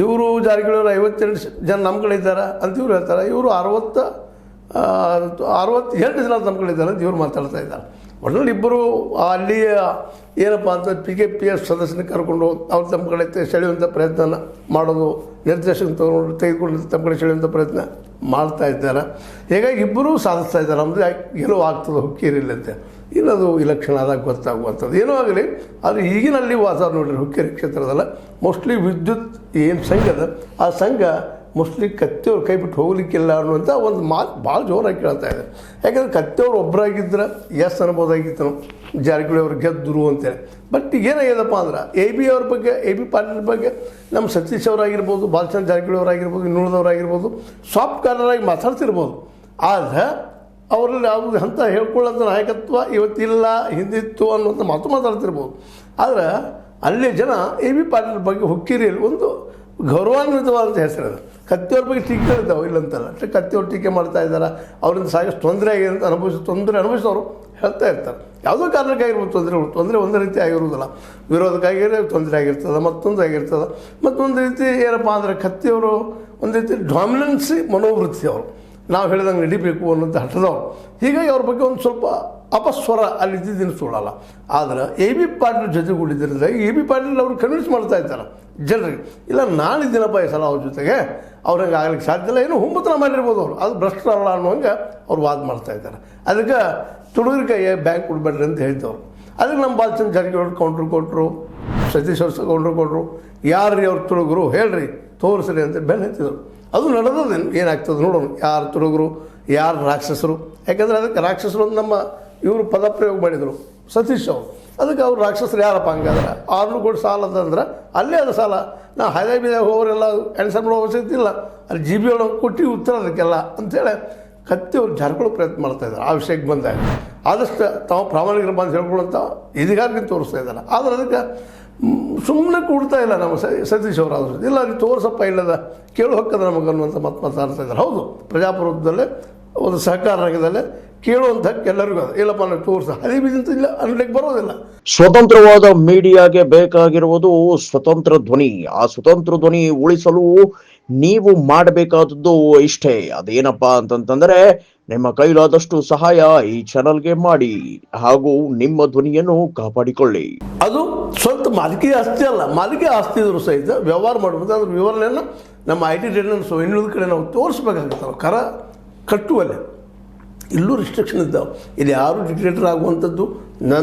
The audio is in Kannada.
ಇವರು ಜಾರಕಿಹೊಳಿ 58 ಜನ ನಮ್ಮ ಕಡೆ ಇದ್ದಾರೆ ಅಂತ ಇವ್ರು ಹೇಳ್ತಾರೆ. ಇವರು 67 ಜನ ನಮ್ಮ ಕಡೆ ಇದ್ದಾರೆ ಅಂತ ಇವ್ರು ಮಾತಾಡ್ತಾ ಇದ್ದಾರೆ. ಒಟ್ಟಿನಲ್ಲಿ ಇಬ್ಬರು ಅಲ್ಲಿಯ ಏನಪ್ಪ ಅಂತ PKPS ಸದಸ್ಯನ ಕರ್ಕೊಂಡು ಅವ್ರು ತಮ್ಮ ಕಡೆ ಸೆಳೆಯುವಂಥ ಪ್ರಯತ್ನ ಮಾಡೋದು, ನಿರ್ದೇಶನ ತೆಗೆದುಕೊಂಡು ತಮ್ಮ ಕಡೆ ಸೆಳೆಯುವಂಥ ಪ್ರಯತ್ನ ಮಾಡ್ತಾ ಇದ್ದಾರೆ. ಹೀಗಾಗಿ ಇಬ್ಬರೂ ಸಾಧಿಸ್ತಾ ಇದ್ದಾರೆ. ನಮ್ಮದು ಗೆಲುವು ಆಗ್ತದೆ ಹುಕ್ಕೇರಿಯಲ್ಲಿ ಅಂತ. ಇನ್ನದು ಇಲೆಕ್ಷನ್ ಆದಾಗ ಗೊತ್ತಾಗುವಂಥದ್ದು ಏನೋ ಆಗಲಿ. ಆದರೆ ಈಗಿನಲ್ಲಿ ವಾತಾವರಣ ನೋಡಿರಿ ಹುಕ್ಕೇರಿ ಕ್ಷೇತ್ರದಲ್ಲ ಮೋಸ್ಟ್ಲಿ ವಿದ್ಯುತ್ ಏನು ಸಂಘ ಅದ ಆ ಸಂಘ ಮೋಸ್ಟ್ಲಿ ಕತ್ತಿಯವ್ರು ಕೈ ಬಿಟ್ಟು ಹೋಗ್ಲಿಕ್ಕಿಲ್ಲ ಅನ್ನುವಂಥ ಒಂದು ಮಾತು ಭಾಳ ಜೋರಾಗಿ ಕೇಳ್ತಾ ಇದೆ. ಯಾಕಂದರೆ ಕತ್ತಿಯವ್ರು ಒಬ್ಬರಾಗಿದ್ದರೆ ಎಸ್ ಅನ್ಬೋದಾಗಿತ್ತು ಜಾರಕಿಹೊಳಿ ಅವ್ರು ಗೆದ್ದರು ಅಂತೇಳಿ. ಬಟ್ ಏನಾಗ್ಯದಪ್ಪ ಅಂದ್ರೆ AB ಅವ್ರ ಬಗ್ಗೆ, AB ಪಾಟೀಲ್ ಬಗ್ಗೆ ನಮ್ಮ ಸತೀಶ್ ಅವರಾಗಿರ್ಬೋದು, ಬಾಲಚಂದ್ರ ಜಾರಕಿಹೊಳಿ ಅವರಾಗಿರ್ಬೋದು, ಇನ್ನುಳಿದವರಾಗಿರ್ಬೋದು ಸಾಫ್ಟ್ ಕಾರ್ನರಾಗಿ ಮಾತಾಡ್ತಿರ್ಬೋದು. ಆದರೆ ಅವರಲ್ಲಿ ಯಾವುದು ಅಂತ ಹೇಳ್ಕೊಳ್ಳೋಂಥ ನಾಯಕತ್ವ ಇವತ್ತಿಲ್ಲ, ಹಿಂದಿತ್ತು ಅನ್ನುವಂಥ ಮಾತು ಮಾತಾಡ್ತಿರ್ಬೋದು. ಆದರೆ ಅಲ್ಲಿ ಜನ AB ಪಾಟೀಲ್ ಬಗ್ಗೆ ಹುಕ್ಕೇರಿಯಲ್ಲಿ ಒಂದು ಗೌರವಾನ್ವಿತವಾದಂಥ ಹೆಸರದು. ಕತ್ತಿಯವ್ರ ಬಗ್ಗೆ ಟೀಕೆಗಳಿದ್ದಾವೆ ಇಲ್ಲಂತಲ್ಲ. ಕತ್ತಿಯವ್ರು ಟೀಕೆ ಮಾಡ್ತಾ ಇದ್ದಾರೆ, ಅವರಿಂದ ಸಾಕಷ್ಟು ತೊಂದರೆ ಆಗಿದೆ ಅಂತ ಅನುಭವಿಸೋರು ಹೇಳ್ತಾ ಇರ್ತಾರೆ. ಯಾವುದೋ ಕಾರಣಕ್ಕಾಗಿರ್ಬೋದು ತೊಂದರೆ ಒಂದು ರೀತಿ ಆಗಿರೋದಿಲ್ಲ. ವಿರೋಧಕ್ಕಾಗಿರೋ ತೊಂದರೆ ಆಗಿರ್ತದೆ, ಮತ್ತೊಂದು ಆಗಿರ್ತದೆ. ಮತ್ತೊಂದು ರೀತಿ ಏನಪ್ಪ ಅಂದರೆ ಕತ್ತಿಯವರು ಒಂದು ರೀತಿ ಡಾಮಿನೆನ್ಸಿ ಮನೋವೃತ್ತಿ ಅವರು, ನಾವು ಹೇಳಿದಂಗೆ ನಡಿಬೇಕು ಅನ್ನೋಂಥ ಹಠದವ್ರು. ಹೀಗಾಗಿ ಅವ್ರ ಬಗ್ಗೆ ಒಂದು ಸ್ವಲ್ಪ ಅಪಸ್ವರ ಅಲ್ಲಿ ಇದ್ದಿದ್ದೀನಿ ಸುಳ್ಳಲ್ಲ. ಆದರೆ AB ಪಾಟೀಲ್ ಜೊತೆಗೂಡಿದ್ದರಿಂದ AB ಪಾಟೀಲ್ ಅವ್ರು ಕನ್ವಿನ್ಸ್ ಮಾಡ್ತಾ ಇದ್ದಾರೆ ಜನರಿಗೆ, ಇಲ್ಲ ನಾಳಿದ್ದೀನಪ್ಪ ಈ ಸಲ ಅವ್ರ ಜೊತೆಗೆ ಅವ್ರಿಗೆ ಆಗ್ಲಿಕ್ಕೆ ಸಾಧ್ಯ ಇಲ್ಲ, ಏನೋ ಹುಂಬತನ ಮಾಡಿರ್ಬೋದು ಅವರು, ಅದು ಭ್ರಷ್ಟರಲ್ಲ ಅನ್ನೋಂಗೆ ಅವ್ರು ವಾದ ಮಾಡ್ತಾ ಇದ್ದಾರೆ. ಅದಕ್ಕೆ ತುಡುಗರಿಗೆ ಬ್ಯಾಂಕ್ ಕೊಡಬೇಡ್ರಿ ಅಂತ ಹೇಳ್ತವ್ರು. ಅದಕ್ಕೆ ನಮ್ಮ ಬಾಲಚಂದ್ರ ಜಾರಕಿಹೊಳಿ ಕೌಂಟ್ರ್ ಕೊಟ್ಟರು, ಸತೀಶ್ ಅವ್ರ ಕೌಂಟ್ರ್ ಕೊಟ್ಟರು. ಯಾರು ಅವ್ರು ತುಡುಗರು ಹೇಳ್ರಿ ತೋರಿಸ್ರಿ ಅಂತ ಬೆನ್ನು ಹತ್ತಿದ್ರು. ಅದು ನಡೆದದೇನು ಏನಾಗ್ತದೆ ನೋಡೋಣ, ಯಾರು ತುಡುಗರು ಯಾರು ರಾಕ್ಷಸರು. ಯಾಕಂದರೆ ಅದಕ್ಕೆ ರಾಕ್ಷಸರು ಅಂತ ನಮ್ಮ ಇವರು ಪದಪ್ರಯೋಗ ಮಾಡಿದರು ಸತೀಶ್ ಅವರು. ಅದಕ್ಕೆ ಅವ್ರು ರಾಕ್ಷಸರು ಯಾರಪ್ಪ ಹಂಗಾದ್ರೆ 600 ಕೋಟಿ ಸಾಲ ಅದಂದ್ರೆ ಅಲ್ಲೇ ಅದು ಸಾಲ. ನಾವು ಹೈದರಾಬಾದಾಗ ಹೋಗೋರೆಲ್ಲ ಆನ್ಸರ್ ಮಾಡೋ ಅವಶ್ಯಕತೆ ಇಲ್ಲ, ಅಲ್ಲಿ GB ಒಳಗೆ ಕೊಟ್ಟು ಉತ್ತರ ಅದಕ್ಕೆಲ್ಲ ಅಂಥೇಳಿ ಕತ್ತಿಯವ್ರು ಜಾರ್ಕೊಳ್ಳೋ ಪ್ರಯತ್ನ ಮಾಡ್ತಾಯಿದ್ದಾರೆ. ಆ ವಿಷಯಕ್ಕೆ ಬಂದಾಗ ಆದಷ್ಟು ತಾವು ಪ್ರಾಮಾಣಿಕರು ಬಂದು ಹೇಳ್ಕೊಳ್ಳೋಂಥ ಇದಿಗಾರ್ಗಿಂತ ತೋರಿಸ್ತಾ ಇದ್ದಾರೆ. ಆದರೆ ಅದಕ್ಕೆ ಸುಮ್ಮನೆ ಕೂಡ್ತಾ ಇಲ್ಲ ನಮ್ಮ ಸತೀಶ್ ಅವರು. ಆದರೂ ಇಲ್ಲ ಅದು ತೋರಿಸಪ್ಪ ಇಲ್ಲದ ಕೇಳು ಹಕ್ಕದ ನಮಗೆ ಅನ್ನುವಂಥ ಮಾತಾಡ್ತಾ ಇದ್ದಾರೆ. ಹೌದು, ಪ್ರಜಾಪ್ರಭುತ್ವದಲ್ಲೇ ಒಂದು ಸಹಕಾರ ರಂಗದಲ್ಲೇ ಕೇಳುವಂಥ ಹಕ್ಕು ಎಲ್ಲರಿಗೂ ಅದು. ಇಲ್ಲಪ್ಪ ನಾವು ತೋರಿಸ ಹದಿ ಬೀಜಂತ ಇಲ್ಲ ಅನ್ಲಿಕ್ಕೆ ಬರೋದಿಲ್ಲ. ಸ್ವತಂತ್ರವಾದ ಮೀಡಿಯಾಗೆ ಬೇಕಾಗಿರುವುದು ಸ್ವತಂತ್ರ ಧ್ವನಿ. ಆ ಸ್ವತಂತ್ರ ಧ್ವನಿ ಉಳಿಸಲು ನೀವು ಮಾಡಬೇಕಾದದ್ದು ಇಷ್ಟೇ. ಅದೇನಪ್ಪಾ ಅಂತಂತಂದ್ರೆ ನಿಮ್ಮ ಕೈಲಾದಷ್ಟು ಸಹಾಯ ಈ ಚಾನಲ್ಗೆ ಮಾಡಿ ಹಾಗೂ ನಿಮ್ಮ ಧ್ವನಿಯನ್ನು ಕಾಪಾಡಿಕೊಳ್ಳಿ. ಅದು ಸ್ವಂತ ಮಾಲಿಕೆ ಆಸ್ತಿ ಅಲ್ಲ, ಮಾಲಿಕೆ ಆಸ್ತಿ ಇದ್ರು ಸಹಿತ ವ್ಯವಹಾರ ಮಾಡಬಹುದು. ಅದ್ರ ವಿವರಣೆಯನ್ನು ನಮ್ಮ IT ಟೆಂಡೆನ್ಸ್ ಇನ್ನುಳಿದ ಕಡೆ ನಾವು ತೋರಿಸ್ಬೇಕಾಗುತ್ತಲ್ಲ. ಕರ ಕಟ್ಟುವಲ್ಲಿ ಇಲ್ಲೂ ರಿಸ್ಟ್ರಿಕ್ಷನ್ ಇದ್ದಾವೆ. ಇಲ್ಲಿ ಯಾರು ಡಿಕ್ಟೇಟರ್ ಆಗುವಂಥದ್ದು